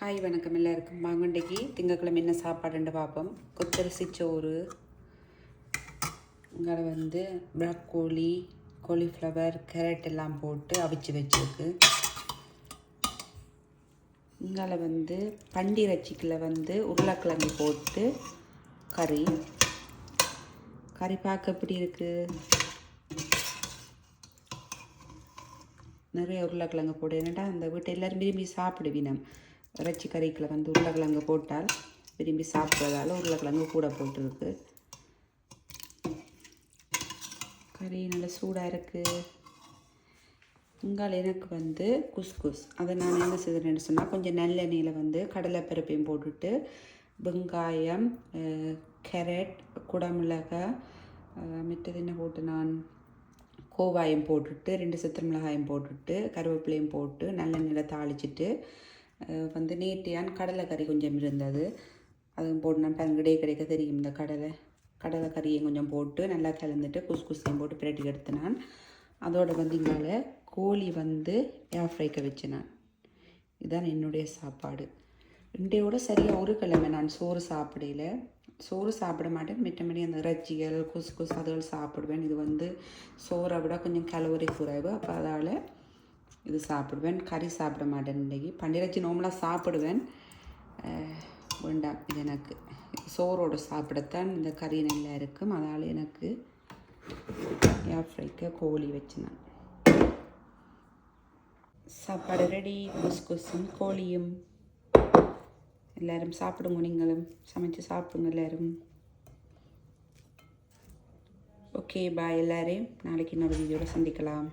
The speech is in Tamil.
ஹாய் வணக்கம் எல்லாருக்கும். வாங்க இன்றைக்கி திங்கக்கிழமை என்ன சாப்பாடுன்னு பார்ப்போம். கொத்தரிசி சோறு, இங்கே ப்ராக்கோலி, காலிஃப்ளவர், கேரட் எல்லாம் போட்டு அவிச்சு வச்சுருக்கு. இங்கே பண்டிரச்சிக்கில் உருளைக்கிழங்கு போட்டு கறி பார்க்க எப்படி இருக்குது. நிறைய உருளைக்கிழங்கு போடு, என்னடா அந்த வீட்டை எல்லோரும் விரும்பி சாப்பிடுவினம். இறைச்சி கறிக்கில் உருளைக்கிழங்கு போட்டால் விரும்பி சாப்பிட்றதால உருளைக்கிழங்கு கூட போட்டுருக்கு. கறி நல்லா சூடாக இருக்குது. இங்கால எனக்கு குஸ்குஸ், அதை நான் என்ன செய்கிறேன்னு சொன்னால் கொஞ்சம் நல்லெண்ணெயில் கடலைப்பருப்பையும் போட்டுட்டு வெங்காயம், கேரட், குடமிளகாய், மிட்டது என்ன போட்டு நான் கோவாயம் போட்டுட்டு 2 சித்திர மிளகாயம் போட்டுட்டு கருவேப்பிலையும் போட்டு நல்லெண்ணெயில் தாளிச்சிட்டு நேட்டியான் கடலை கறி கொஞ்சம் இருந்தது, அதுவும் போட்டு நான் கிடைக்க தெரியும். இந்த கடலை கறியையும் கொஞ்சம் போட்டு நல்லா கலந்துட்டு குஸ்குஸையும் போட்டு பிரட்டி எடுத்து நான் அதோட இங்கால கோழி ஏர் ஃப்ரைக்க வச்சு நான். இதுதான் என்னுடைய சாப்பாடு. இன்றையோட சரியாக ஒரு கிழமை நான் சோறு சாப்பிட மாட்டேன். மிட்டமடி அந்த இறைச்சிகள் குஸ்குஸ் அதுகள் சாப்பிடுவேன். இது சோறை விட கொஞ்சம் கலோரி குறைவு, அப்போ அதால் இது சாப்பிடுவேன். கறி சாப்பிட மாட்டேன். இன்றைக்கி பண்டிரச்சி நோம்பலாக சாப்பிடுவேன், வேண்டாம். இது எனக்கு சோறோடு சாப்பிடத்தான் இந்த கறி நல்லா இருக்கும். அதனால் எனக்கு ஏர் ஃப்ரைக்கு கோழி வச்சு நான் சாப்பாடு ரெடி. குஸ்குஸும் கோழியும் எல்லோரும் சாப்பிடுங்க. நீங்களும் சமைச்சு சாப்பிடுங்க எல்லோரும். ஓகே, பாய் எல்லோரையும். நாளைக்கு இன்னொரு வீடியோவில் சந்திக்கலாம்.